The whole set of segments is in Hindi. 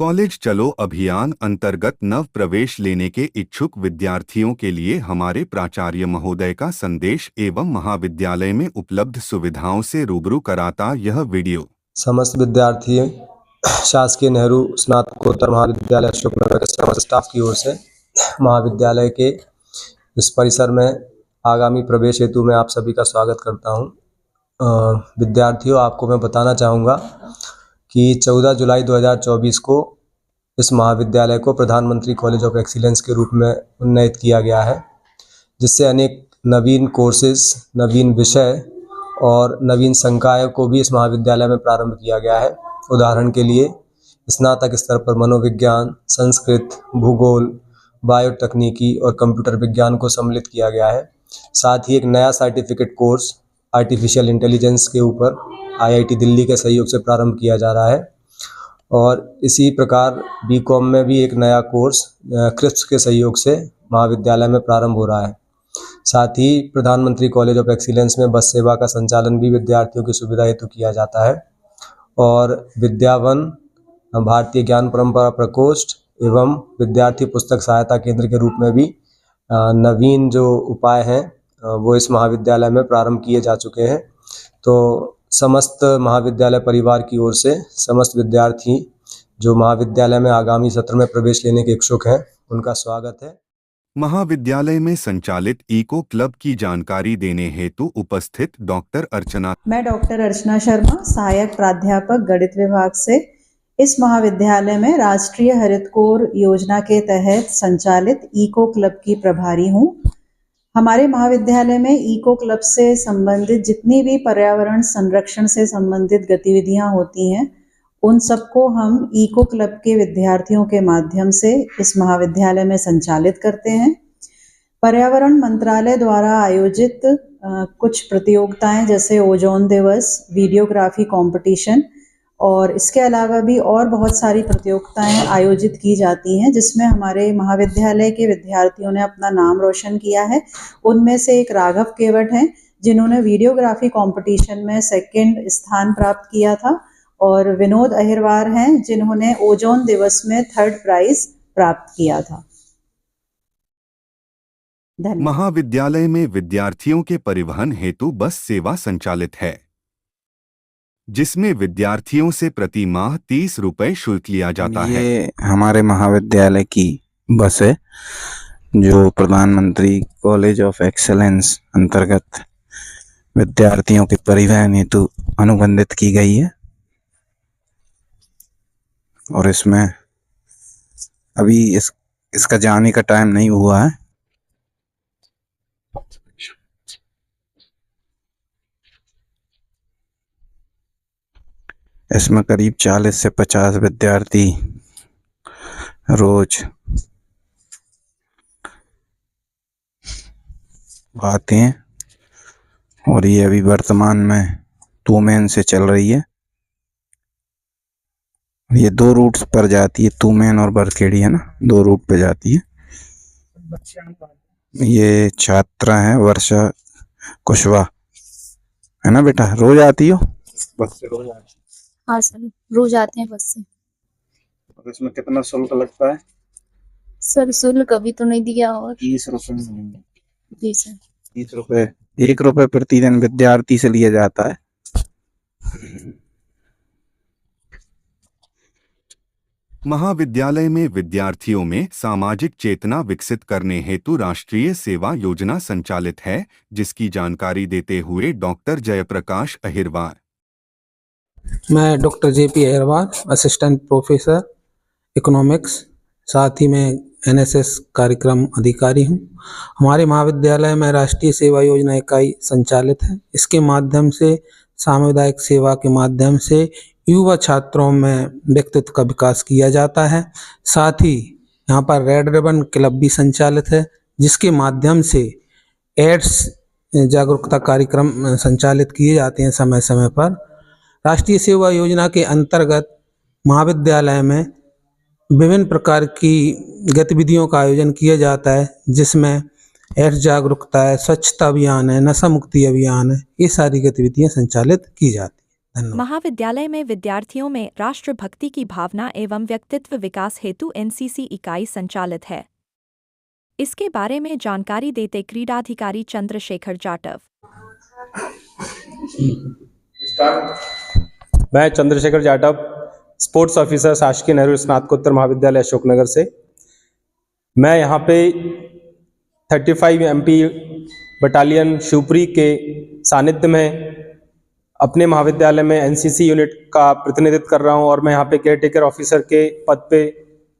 कॉलेज चलो अभियान अंतर्गत नव प्रवेश लेने के इच्छुक विद्यार्थियों के लिए हमारे प्राचार्य महोदय का संदेश एवं महाविद्यालय में उपलब्ध सुविधाओं से रूबरू कराता यह वीडियो। समस्त विद्यार्थी शासकीय नेहरू स्नातकोत्तर महाविद्यालय अशोकनगर के समस्त स्टाफ की ओर से महाविद्यालय के इस परिसर में आगामी प्रवेश हेतु मैं आप सभी का स्वागत करता हूं। विद्यार्थियों, आपको मैं बताना चाहूँगा कि 14 जुलाई 2024 को इस महाविद्यालय को प्रधानमंत्री कॉलेज ऑफ एक्सीलेंस के रूप में उन्नत किया गया है, जिससे अनेक नवीन कोर्सेज, नवीन विषय और नवीन संकाय को भी इस महाविद्यालय में प्रारंभ किया गया है। उदाहरण के लिए स्नातक स्तर पर मनोविज्ञान, संस्कृत, भूगोल, बायोटेक्निकी और कंप्यूटर विज्ञान को सम्मिलित किया गया है। साथ ही एक नया सर्टिफिकेट कोर्स आर्टिफिशियल इंटेलिजेंस के ऊपर IIT दिल्ली के सहयोग से प्रारंभ किया जा रहा है और इसी प्रकार BCom में भी एक नया कोर्स क्रिप्स के सहयोग से महाविद्यालय में प्रारंभ हो रहा है। साथ ही प्रधानमंत्री कॉलेज ऑफ एक्सीलेंस में बस सेवा का संचालन भी विद्यार्थियों की सुविधा हेतु किया जाता है और विद्यावन, भारतीय ज्ञान परंपरा प्रकोष्ठ एवं विद्यार्थी पुस्तक सहायता केंद्र के रूप में भी नवीन जो उपाय हैं वो इस महाविद्यालय में प्रारंभ किए जा चुके हैं। तो समस्त महाविद्यालय परिवार की ओर से समस्त विद्यार्थी जो महाविद्यालय में आगामी सत्र में प्रवेश लेने के इच्छुक हैं, उनका स्वागत है। महाविद्यालय में संचालित इको क्लब की जानकारी देने हेतु उपस्थित डॉक्टर अर्चना। मैं डॉक्टर अर्चना शर्मा, सहायक प्राध्यापक गणित विभाग से इस महाविद्यालय में राष्ट्रीय हरित कोर योजना के तहत संचालित इको क्लब की प्रभारी हूँ। हमारे महाविद्यालय में इको क्लब से संबंधित जितनी भी पर्यावरण संरक्षण से संबंधित गतिविधियां होती हैं, उन सबको हम इको क्लब के विद्यार्थियों के माध्यम से इस महाविद्यालय में संचालित करते हैं। पर्यावरण मंत्रालय द्वारा आयोजित कुछ प्रतियोगिताएं जैसे ओजोन दिवस, वीडियोग्राफी कंपटीशन और इसके अलावा भी और बहुत सारी प्रतियोगिताएं आयोजित की जाती हैं, जिसमें हमारे महाविद्यालय के विद्यार्थियों ने अपना नाम रोशन किया है। उनमें से एक राघव केवट हैं, जिन्होंने वीडियोग्राफी कंपटीशन में 2nd स्थान प्राप्त किया था और विनोद अहिरवार हैं, जिन्होंने ओजोन दिवस में 3rd प्राइज प्राप्त किया था। धन्यवाद। महाविद्यालय में विद्यार्थियों के परिवहन हेतु बस सेवा संचालित है, जिसमें विद्यार्थियों से प्रति माह 30 रुपए शुल्क लिया जाता है। ये हमारे महाविद्यालय की बस है जो प्रधानमंत्री कॉलेज ऑफ एक्सीलेंस अंतर्गत विद्यार्थियों के परिवहन हेतु अनुबंधित की गई है और इसमें अभी इसका जाने का टाइम नहीं हुआ है। इसमें करीब 40 से 50 विद्यार्थी रोज आते हैं और ये अभी वर्तमान में 2 मेन से चल रही है। ये 2 रूट्स पर जाती है, 2 मेन और बरखेड़ी है ना, 2 रूट पे जाती है। ये छात्रा है वर्षा कुशवाहा, है ना बेटा? रोज आती हो बस से? रोज आती? हाँ सर, रोज आते हैं बस से। और इसमें कितना शुल्क लगता है? सर शुल्क अभी तो नहीं दिया और 30 रुपए। जी सर। 30 रुपए, 1 रुपए प्रतिदिन विद्यार्थी से लिया जाता है। महाविद्यालय में विद्यार्थियों में सामाजिक चेतना विकसित करने हेतु राष्ट्रीय सेवा योजना संचालित है, जिसकी जानकारी देते हुए डॉक्टर जयप्रकाश अहिरवार। मैं doctor JP Ahirwar, assistant professor economics, साथ ही मैं NSS कार्यक्रम अधिकारी हूँ। हमारे महाविद्यालय में राष्ट्रीय सेवा योजना इकाई संचालित है। इसके माध्यम से सामुदायिक सेवा के माध्यम से युवा छात्रों में व्यक्तित्व का विकास किया जाता है। साथ ही यहाँ पर रेड रिबन क्लब भी संचालित है, जिसके माध्यम से एड्स जागरूकता कार्यक्रम संचालित किए जाते हैं समय समय पर। राष्ट्रीय सेवा योजना के अंतर्गत महाविद्यालय में विभिन्न प्रकार की गतिविधियों का आयोजन किया जाता है, जिसमें एड्स जागरूकता है, स्वच्छता अभियान है, नशा मुक्ति अभियान है, ये सारी गतिविधियां संचालित की जाती हैं। धन्यवाद। महाविद्यालय में विद्यार्थियों में राष्ट्रभक्ति की भावना एवं व्यक्तित्व विकास हेतु एनसीसी इकाई संचालित है। इसके बारे में जानकारी देते क्रीडाधिकारी चंद्रशेखर जाटव। मैं चंद्रशेखर जाटव, स्पोर्ट्स ऑफिसर, शासकीय नेहरू स्नातकोत्तर महाविद्यालय अशोकनगर से। मैं यहाँ पे 35 MP बटालियन शिवपुरी के सानिध्य में अपने महाविद्यालय में एनसीसी यूनिट का प्रतिनिधित्व कर रहा हूँ और मैं यहाँ पे केयरटेकर ऑफिसर के पद पे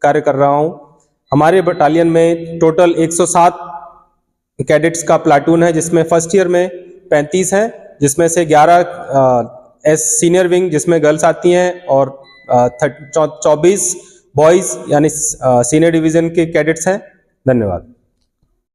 कार्य कर रहा हूँ। हमारे बटालियन में टोटल 107 कैडेट्स का प्लाटून है, जिसमें फर्स्ट ईयर में 35 हैं, जिसमें से 11 सीनियर विंग जिसमें गर्ल्स आती हैं और 24 बॉयज़ यानी सीनियर डिवीज़न के कैडेट्स हैं। धन्यवाद।